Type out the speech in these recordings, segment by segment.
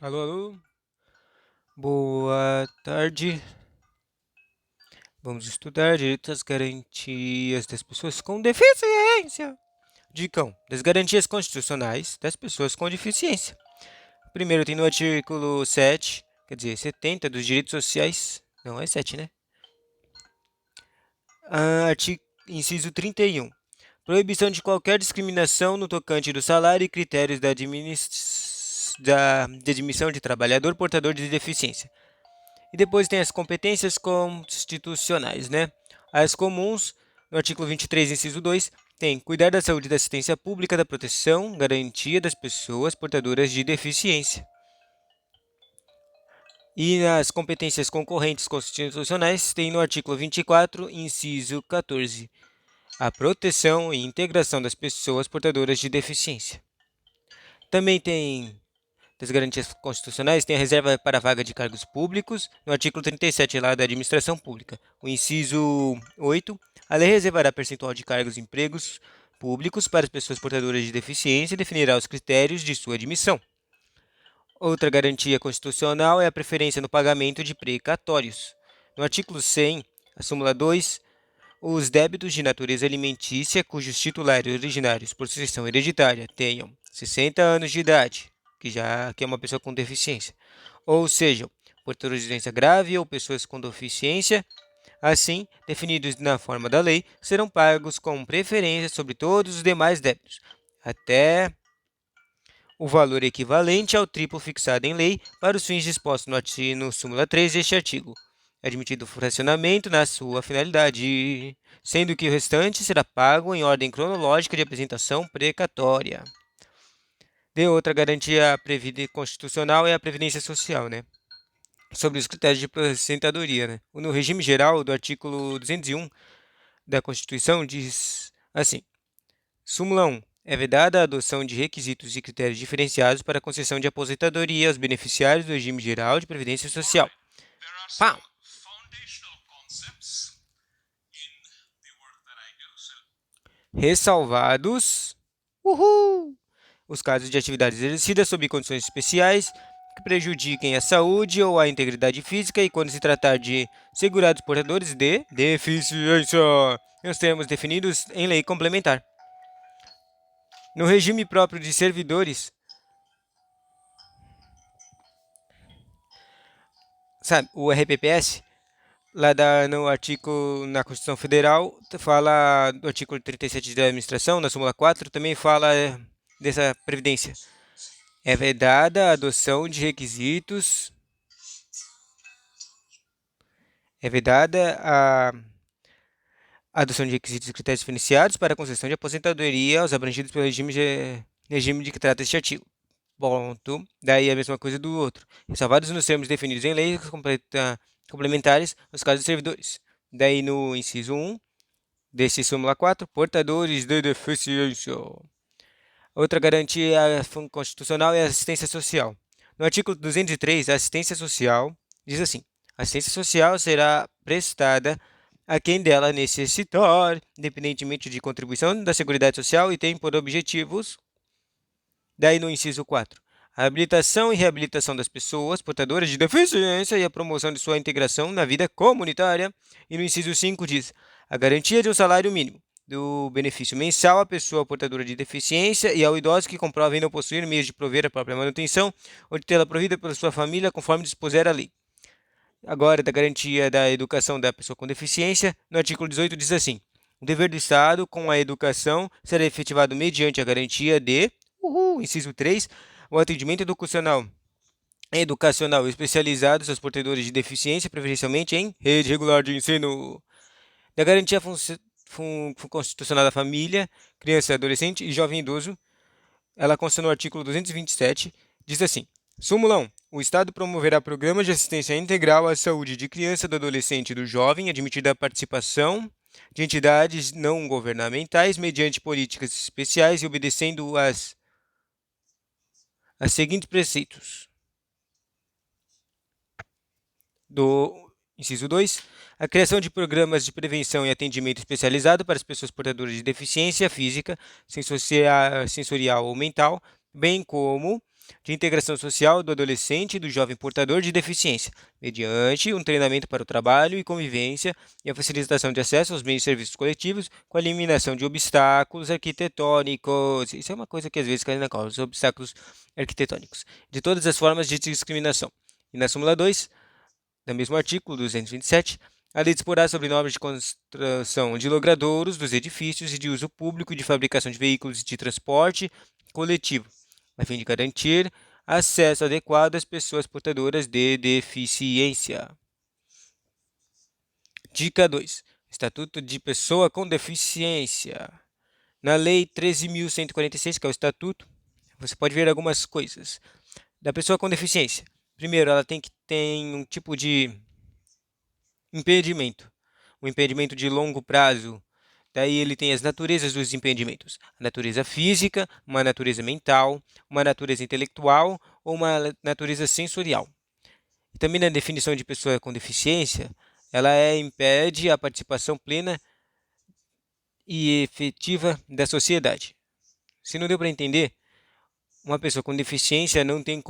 Alô, alô. Boa tarde. Vamos estudar direito às garantias das pessoas com deficiência. Dicão das garantias constitucionais das pessoas com deficiência. Primeiro tem no artigo 7, quer dizer, 70 dos direitos sociais. Não, é 7, né? Inciso 31. Proibição de qualquer discriminação no tocante do salário e critérios de admissão de trabalhador portador de deficiência. E depois tem as competências constitucionais, né? As comuns, no artigo 23, inciso 2, tem cuidar da saúde e da assistência pública, da proteção, garantia das pessoas portadoras de deficiência. E nas competências concorrentes constitucionais, tem no artigo 24, inciso 14, a proteção e integração das pessoas portadoras de deficiência. Também tem das garantias constitucionais, tem a reserva para a vaga de cargos públicos, no artigo 37, lá da administração pública. O inciso 8, a lei reservará percentual de cargos e empregos públicos para as pessoas portadoras de deficiência e definirá os critérios de sua admissão. Outra garantia constitucional é a preferência no pagamento de precatórios. No artigo 100, a súmula 2, os débitos de natureza alimentícia cujos titulares originários por sucessão hereditária tenham 60 anos de idade, que é uma pessoa com deficiência, ou sejam portadores de doença grave ou pessoas com deficiência, assim definidos na forma da lei, serão pagos com preferência sobre todos os demais débitos, até o valor equivalente ao triplo fixado em lei para os fins dispostos no súmula 3 deste artigo, admitido o fracionamento na sua finalidade, sendo que o restante será pago em ordem cronológica de apresentação precatória. De outra garantia constitucional é a previdência social, né? Sobre os critérios de aposentadoria, né? No regime geral do artigo 201 da Constituição diz assim: súmula 1. É vedada a adoção de requisitos e critérios diferenciados para a concessão de aposentadoria aos beneficiários do regime geral de previdência social. Pau! Ressalvados os casos de atividades exercidas sob condições especiais que prejudiquem a saúde ou a integridade física e quando se tratar de segurados portadores de deficiência, nos termos definidos em lei complementar. No regime próprio de servidores, sabe, o RPPS, no artigo, na Constituição Federal, fala do artigo 37 da administração, na súmula 4, também fala dessa previdência. É vedada a adoção de requisitos. É vedada a adoção de requisitos e critérios diferenciados para a concessão de aposentadoria aos abrangidos pelo regime de que trata este artigo. Ponto. Daí a mesma coisa do outro. Ressalvados nos termos definidos em leis complementares nos casos de servidores. Daí no inciso 1 desse súmula 4, portadores de deficiência. Outra garantia constitucional é a assistência social. No artigo 203, a assistência social diz assim: a assistência social será prestada a quem dela necessitar, independentemente de contribuição da Seguridade Social e tem por objetivos. Daí no inciso 4, a habilitação e reabilitação das pessoas portadoras de deficiência e a promoção de sua integração na vida comunitária. E no inciso 5 diz: a garantia de um salário mínimo do benefício mensal à pessoa portadora de deficiência e ao idoso que comprovem não possuir meios de prover a própria manutenção ou de tê-la provida pela sua família, conforme dispuser a lei. Agora, da garantia da educação da pessoa com deficiência, no artigo 18 diz assim: o dever do Estado com a educação será efetivado mediante a garantia de, inciso 3, o atendimento educacional especializado aos portadores de deficiência, preferencialmente em rede regular de ensino. Da garantia constitucional da família, criança, adolescente e jovem idoso, ela consta no artigo 227, diz assim: súmula 1. O Estado promoverá programas de assistência integral à saúde de criança, do adolescente e do jovem, admitida a participação de entidades não governamentais mediante políticas especiais e obedecendo as seguintes preceitos. Do inciso 2, a criação de programas de prevenção e atendimento especializado para as pessoas portadoras de deficiência física, sensorial ou mental, bem como de integração social do adolescente e do jovem portador de deficiência, mediante um treinamento para o trabalho e convivência e a facilitação de acesso aos meios e serviços coletivos com a eliminação de obstáculos arquitetônicos. Isso é uma coisa que às vezes cai na causa, os obstáculos arquitetônicos, de todas as formas de discriminação. E na súmula 2, do mesmo artigo 227, a lei disporá sobre normas de construção de logradouros dos edifícios e de uso público e de fabricação de veículos de transporte coletivo, a fim de garantir acesso adequado às pessoas portadoras de deficiência. Dica 2. Estatuto de Pessoa com Deficiência. Na Lei 13.146, que é o Estatuto, você pode ver algumas coisas. Da pessoa com deficiência. Primeiro, ela tem que ter um tipo de impedimento. Um impedimento de longo prazo. Daí ele tem as naturezas dos impedimentos. A natureza física, uma natureza mental, uma natureza intelectual ou uma natureza sensorial. E também na definição de pessoa com deficiência, ela impede a participação plena e efetiva da sociedade. Se não deu para entender, uma pessoa com deficiência não tem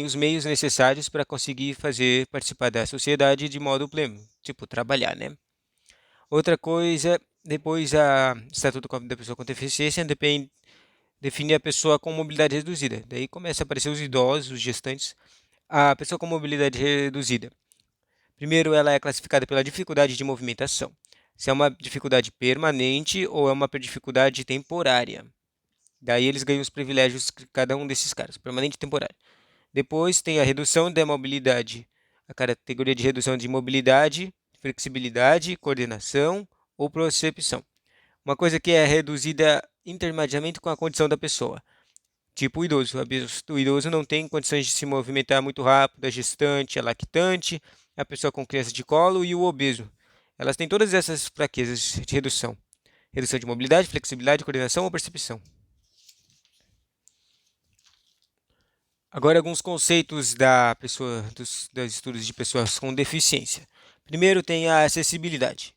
os meios necessários para conseguir fazer participar da sociedade de modo pleno, tipo trabalhar, né? Outra coisa, depois a Estatuto da Pessoa com Deficiência define a pessoa com mobilidade reduzida. Daí começa a aparecer os idosos, os gestantes. A pessoa com mobilidade reduzida. Primeiro, ela é classificada pela dificuldade de movimentação. Se é uma dificuldade permanente ou é uma dificuldade temporária. Daí eles ganham os privilégios de cada um desses caras, permanente e temporário. Depois tem a redução da mobilidade, a categoria de redução de mobilidade, flexibilidade, coordenação ou percepção. Uma coisa que é reduzida intermediamente com a condição da pessoa. Tipo o idoso. O idoso não tem condições de se movimentar muito rápido, a gestante, a lactante, a pessoa com criança de colo e o obeso. Elas têm todas essas fraquezas de redução. Redução de mobilidade, flexibilidade, coordenação ou percepção. Agora, alguns conceitos dos estudos de pessoas com deficiência. Primeiro, tem a acessibilidade.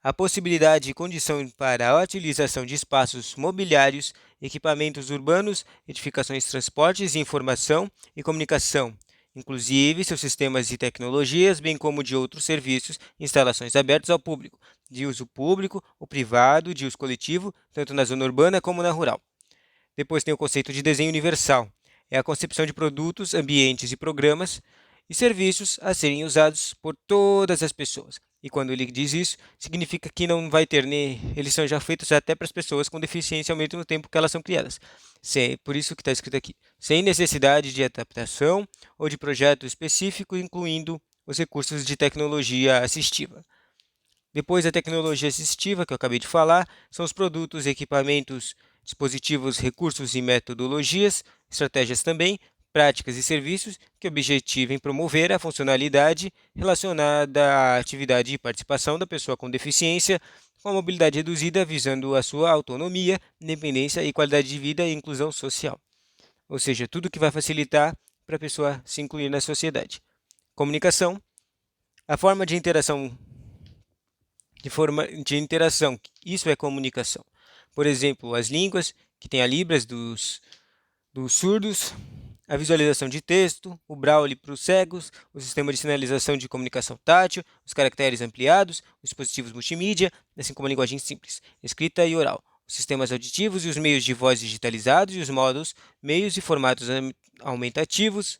A possibilidade e condição para a utilização de espaços mobiliários, equipamentos urbanos, edificações, transportes, informação e comunicação, inclusive seus sistemas e tecnologias, bem como de outros serviços e instalações abertos ao público, de uso público ou privado, de uso coletivo, tanto na zona urbana como na rural. Depois tem o conceito de desenho universal. É a concepção de produtos, ambientes e programas e serviços a serem usados por todas as pessoas. E quando ele diz isso, significa que não vai ter, né, eles são já feitos até para as pessoas com deficiência ao mesmo tempo que elas são criadas. Por isso que está escrito aqui, sem necessidade de adaptação ou de projeto específico, incluindo os recursos de tecnologia assistiva. Depois, a tecnologia assistiva, que eu acabei de falar, são os produtos, equipamentos, dispositivos, recursos e metodologias, estratégias também, práticas e serviços que objetivem promover a funcionalidade relacionada à atividade e participação da pessoa com deficiência com a mobilidade reduzida, visando a sua autonomia, independência e qualidade de vida e inclusão social. Ou seja, tudo que vai facilitar para a pessoa se incluir na sociedade. Comunicação, a forma de interação Isso é comunicação. Por exemplo, as línguas, que tem a Libras dos surdos, a visualização de texto, o Braille para os cegos, o sistema de sinalização de comunicação tátil, os caracteres ampliados, os dispositivos multimídia, assim como a linguagem simples, escrita e oral, os sistemas auditivos e os meios de voz digitalizados e os meios e formatos aumentativos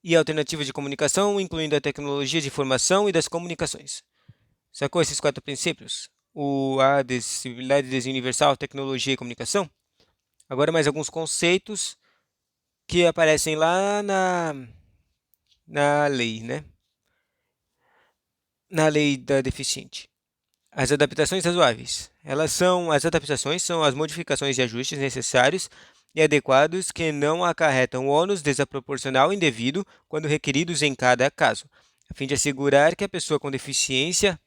e alternativas de comunicação, incluindo a tecnologia de informação e das comunicações. Sacou esses 4 princípios? A acessibilidade, desenho universal, tecnologia e comunicação? Agora mais alguns conceitos que aparecem lá na lei, né? Na lei da deficiente. As adaptações razoáveis. As adaptações são as modificações e ajustes necessários e adequados que não acarretam ônus desproporcional indevido quando requeridos em cada caso, a fim de assegurar que a pessoa com deficiência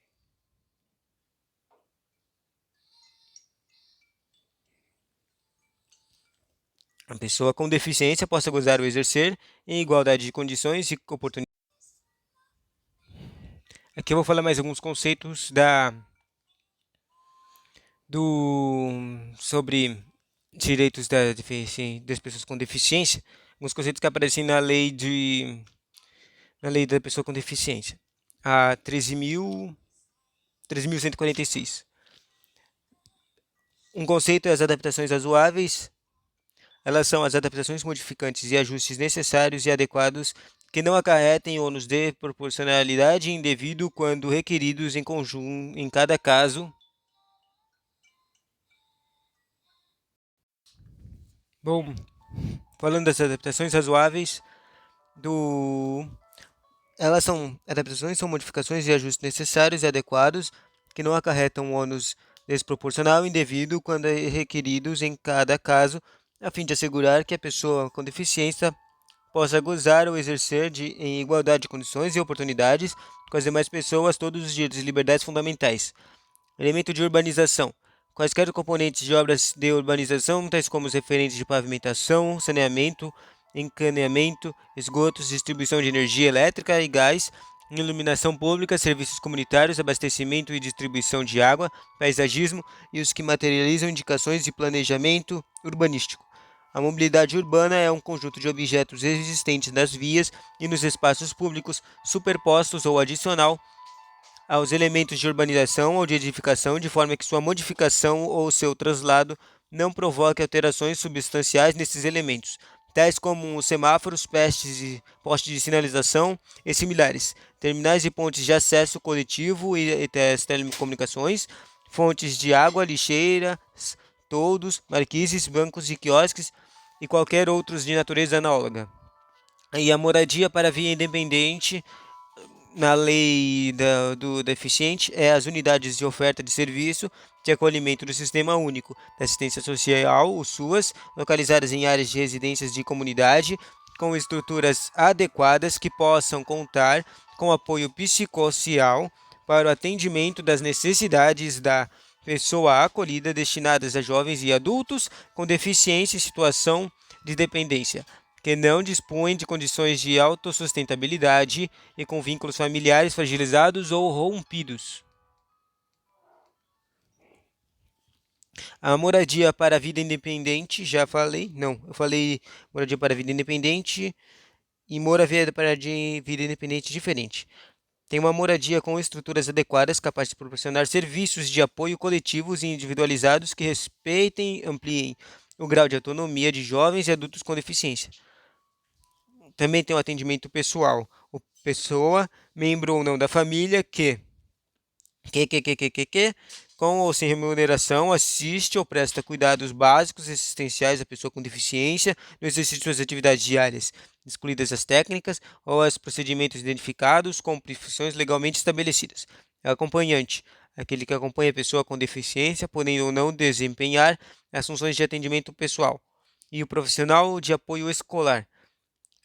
possa gozar ou exercer em igualdade de condições e oportunidades. Aqui eu vou falar mais alguns conceitos sobre direitos das pessoas com deficiência, alguns conceitos que aparecem na lei da pessoa com deficiência, a 13.146. Um conceito é as adaptações razoáveis. Elas são as adaptações modificantes e ajustes necessários e adequados que não acarretem ônus de proporcionalidade indevido quando requeridos em conjunto em cada caso. Bom, falando das adaptações razoáveis, do adaptações são modificações e ajustes necessários e adequados que não acarretam ônus desproporcional indevido quando requeridos em cada caso, a fim de assegurar que a pessoa com deficiência possa gozar ou exercer em igualdade de condições e oportunidades com as demais pessoas todos os direitos e liberdades fundamentais. Elemento de urbanização. Quaisquer componentes de obras de urbanização, tais como os referentes de pavimentação, saneamento, encaneamento, esgotos, distribuição de energia elétrica e gás, iluminação pública, serviços comunitários, abastecimento e distribuição de água, paisagismo e os que materializam indicações de planejamento urbanístico. A mobilidade urbana é um conjunto de objetos existentes nas vias e nos espaços públicos, superpostos ou adicional aos elementos de urbanização ou de edificação, de forma que sua modificação ou seu traslado não provoque alterações substanciais nesses elementos, tais como os semáforos, postes de sinalização e similares, terminais e pontes de acesso coletivo e telecomunicações, fontes de água, lixeiras, toldos, marquises, bancos e quiosques e qualquer outros de natureza análoga. E a moradia para via independente na lei do deficiente é as unidades de oferta de serviço de acolhimento do Sistema Único de Assistência Social, o SUAS, localizadas em áreas de residências de comunidade, com estruturas adequadas que possam contar com apoio psicossocial para o atendimento das necessidades da pessoa acolhida, destinadas a jovens e adultos com deficiência em situação de dependência, que não dispõem de condições de autossustentabilidade e com vínculos familiares fragilizados ou rompidos. A moradia para a vida independente, já falei, não, eu falei moradia para a vida independente e moradia para a vida independente diferente. Tem uma moradia com estruturas adequadas, capazes de proporcionar serviços de apoio coletivos e individualizados que respeitem e ampliem o grau de autonomia de jovens e adultos com deficiência. Também tem o atendimento pessoal. O pessoa, membro ou não da família, com ou sem remuneração, assiste ou presta cuidados básicos existenciais à pessoa com deficiência no exercício das atividades diárias, excluídas as técnicas ou os procedimentos identificados com profissões legalmente estabelecidas. É o acompanhante, aquele que acompanha a pessoa com deficiência, podendo ou não desempenhar as funções de atendimento pessoal. E o profissional de apoio escolar.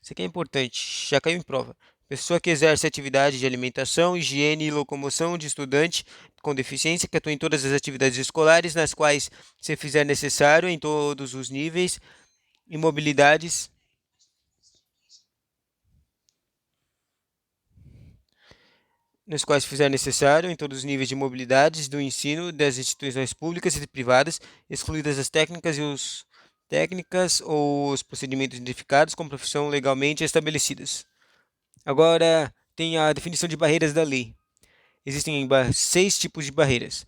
Isso aqui é importante, já caiu em prova. Pessoa que exerce atividade de alimentação, higiene e locomoção de estudante com deficiência que atua em todas as atividades escolares, nas quais se fizer necessário em todos os níveis e mobilidades. Nos quais fizer necessário em todos os níveis de mobilidades do ensino das instituições públicas e privadas, excluídas as técnicas ou os procedimentos identificados como profissão legalmente estabelecidas. Agora tem a definição de barreiras da lei. Existem 6 tipos de barreiras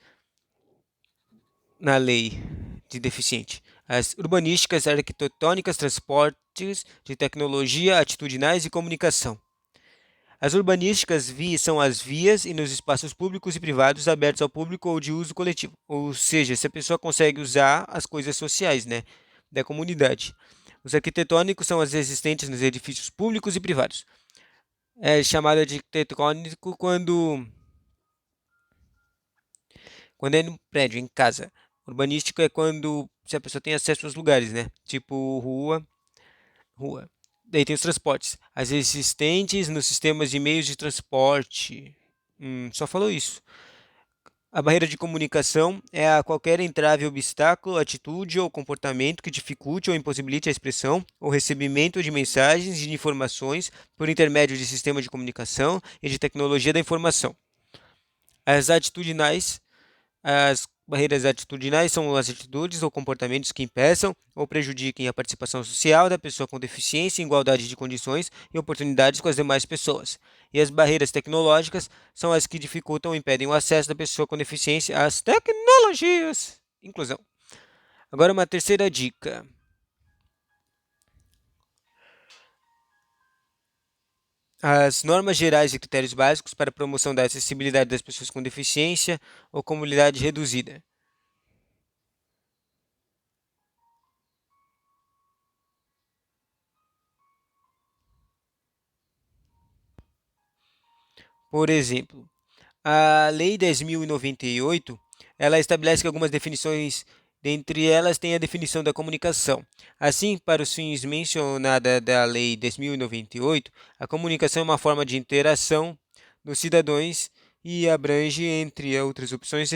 na lei de deficiente: as urbanísticas, arquitetônicas, transportes, de tecnologia, atitudinais e comunicação. As urbanísticas são as vias e nos espaços públicos e privados abertos ao público ou de uso coletivo. Ou seja, se a pessoa consegue usar as coisas sociais, né, da comunidade. Os arquitetônicos são as existentes nos edifícios públicos e privados. É chamado de arquitetônico quando é no prédio, em casa. Urbanístico é quando se a pessoa tem acesso aos lugares, né? Tipo rua. Daí tem os transportes. As existentes nos sistemas de meios de transporte. Só falou isso. A barreira de comunicação é a qualquer entrave, obstáculo, atitude ou comportamento que dificulte ou impossibilite a expressão ou recebimento de mensagens e de informações por intermédio de sistema de comunicação e de tecnologia da informação. As atitudinais, as Barreiras atitudinais são as atitudes ou comportamentos que impeçam ou prejudiquem a participação social da pessoa com deficiência em igualdade de condições e oportunidades com as demais pessoas. E as barreiras tecnológicas são as que dificultam ou impedem o acesso da pessoa com deficiência às tecnologias. Inclusão. Agora uma terceira dica. As normas gerais e critérios básicos para a promoção da acessibilidade das pessoas com deficiência ou comunidade reduzida. Por exemplo, a Lei 10.098, ela estabelece que algumas definições, dentre elas tem a definição da comunicação. Assim, para os fins mencionada da Lei 10.098, a comunicação é uma forma de interação dos cidadãos e abrange, entre outras opções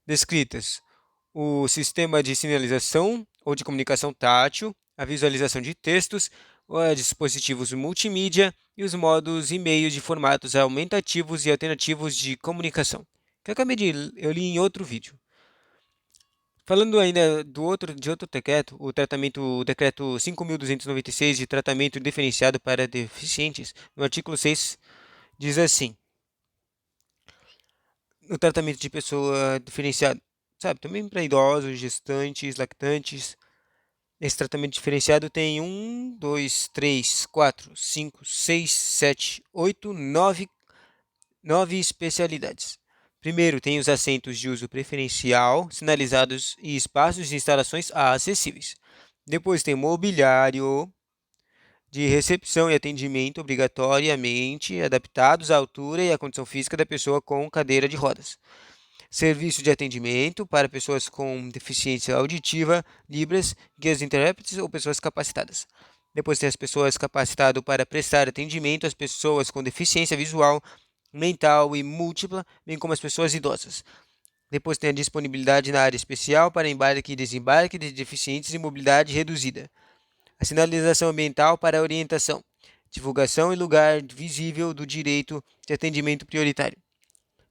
descritas, o sistema de sinalização ou de comunicação tátil, a visualização de textos, os dispositivos multimídia e os modos e meios de formatos aumentativos e alternativos de comunicação, que eu li em outro vídeo. Falando ainda de outro decreto, o decreto 5.296 de tratamento diferenciado para deficientes, no artigo 6, diz assim: o tratamento de pessoa diferenciado, sabe, também para idosos, gestantes, lactantes. Esse tratamento diferenciado tem 9 especialidades. Primeiro, tem os assentos de uso preferencial, sinalizados e espaços de instalações acessíveis. Depois tem mobiliário de recepção e atendimento obrigatoriamente adaptados à altura e à condição física da pessoa com cadeira de rodas. Serviço de atendimento para pessoas com deficiência auditiva, libras, guias intérpretes ou pessoas capacitadas. Depois tem as pessoas capacitadas para prestar atendimento às pessoas com deficiência visual, mental e múltipla, bem como as pessoas idosas. Depois tem a disponibilidade na área especial para embarque e desembarque de deficientes e mobilidade reduzida. A sinalização ambiental para orientação, divulgação e lugar visível do direito de atendimento prioritário.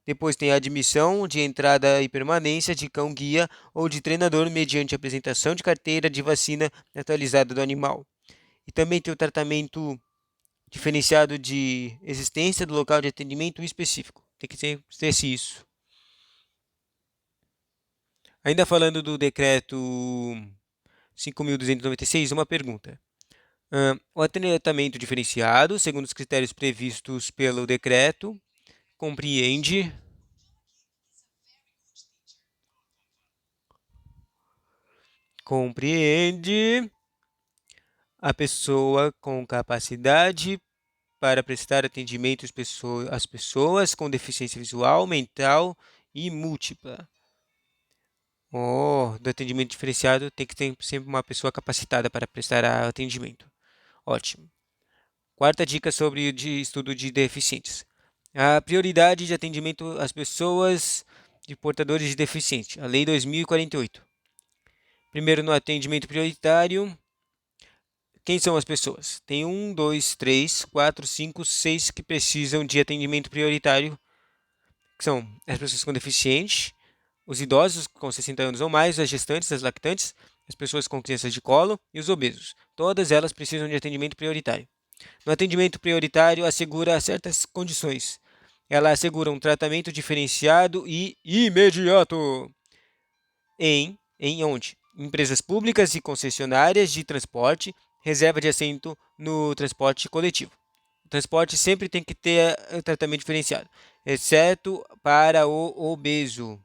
Depois tem a admissão de entrada e permanência de cão-guia ou de treinador mediante apresentação de carteira de vacina atualizada do animal. E também tem o tratamento diferenciado de existência do local de atendimento específico. Tem que ter isso. Ainda falando do decreto 5.296, uma pergunta. O tratamento diferenciado, segundo os critérios previstos pelo decreto, compreende a pessoa com capacidade para prestar atendimento às pessoas com deficiência visual, mental e múltipla. Do atendimento diferenciado tem que ter sempre uma pessoa capacitada para prestar atendimento. Ótimo. Quarta dica sobre o estudo de deficientes. A prioridade de atendimento às pessoas de portadores de deficiência. A Lei 2048. Primeiro, no atendimento prioritário, quem são as pessoas? Tem 1, 2, 3, 4, 5, 6 que precisam de atendimento prioritário, que são as pessoas com deficiência, os idosos com 60 anos ou mais, as gestantes, as lactantes, as pessoas com crianças de colo e os obesos. Todas elas precisam de atendimento prioritário. No atendimento prioritário, assegura certas condições. Ela assegura um tratamento diferenciado e imediato. Em onde? Empresas públicas e concessionárias de transporte, reserva de assento no transporte coletivo. O transporte sempre tem que ter tratamento diferenciado, exceto para o obeso.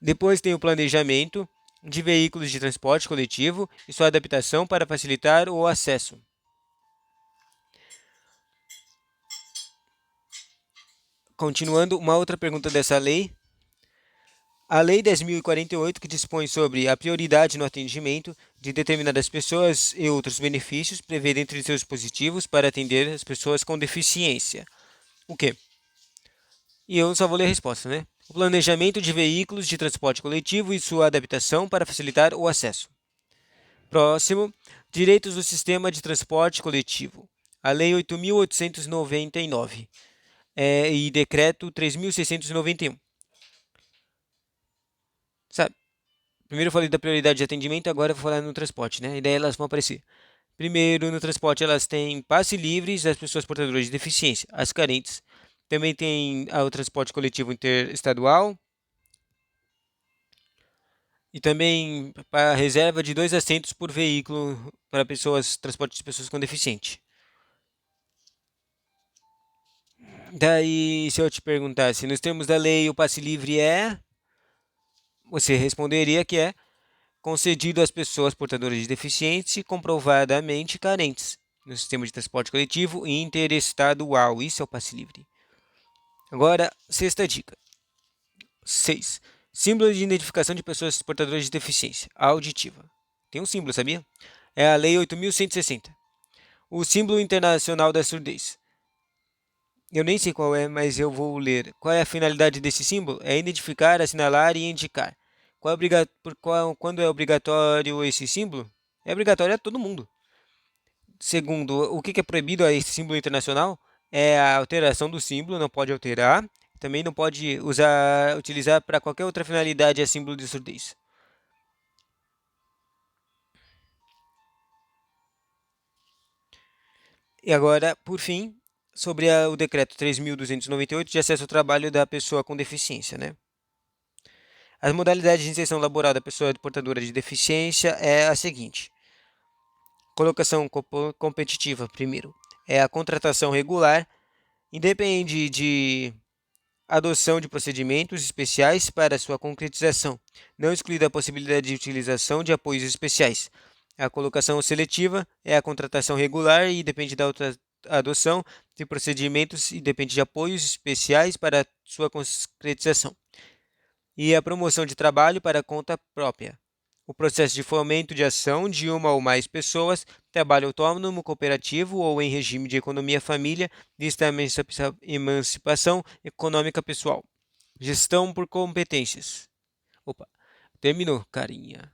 Depois tem o planejamento de veículos de transporte coletivo e sua adaptação para facilitar o acesso. Continuando, uma outra pergunta dessa lei. A Lei 10.048, que dispõe sobre a prioridade no atendimento de determinadas pessoas e outros benefícios, prevê dentre seus dispositivos para atender as pessoas com deficiência. O quê? E eu só vou ler a resposta, né? O planejamento de veículos de transporte coletivo e sua adaptação para facilitar o acesso. Próximo, direitos do sistema de transporte coletivo. A Lei 8.899 e Decreto 3.691. Primeiro eu falei da prioridade de atendimento, agora eu vou falar no transporte, né? E daí elas vão aparecer. Primeiro, no transporte, elas têm passe livres das pessoas portadoras de deficiência, as carentes. Também tem o transporte coletivo interestadual. E também para reserva de 2 assentos por veículo para pessoas, transporte de pessoas com deficiência. Daí, se eu te perguntasse, nos termos da lei, o passe livre você responderia que é concedido às pessoas portadoras de deficiência comprovadamente carentes no sistema de transporte coletivo e interestadual. Isso é o passe livre. Agora, sexta dica. 6. Símbolo de identificação de pessoas portadoras de deficiência auditiva. Tem um símbolo, sabia? É a Lei 8.160. O símbolo internacional da surdez. Eu nem sei qual é, mas eu vou ler. Qual é a finalidade desse símbolo? É identificar, assinalar e indicar. Quando é obrigatório esse símbolo? É obrigatório a todo mundo. Segundo, o que é proibido a esse símbolo internacional? É a alteração do símbolo, não pode alterar. Também não pode utilizar para qualquer outra finalidade a símbolo de surdez. E agora, por fim, sobre o decreto 3.298 de acesso ao trabalho da pessoa com deficiência, né? As modalidades de inserção laboral da pessoa portadora de deficiência é a seguinte: colocação competitiva, primeiro, é a contratação regular, independe de adoção de procedimentos especiais para sua concretização, não excluída a possibilidade de utilização de apoios especiais. A colocação seletiva é a contratação regular e depende da outra adoção de procedimentos e depende de apoios especiais para sua concretização. E a promoção de trabalho para conta própria. O processo de fomento de ação de uma ou mais pessoas, trabalho autônomo, cooperativo ou em regime de economia família, vista a emancipação econômica pessoal. Gestão por competências. Opa, terminou, carinha.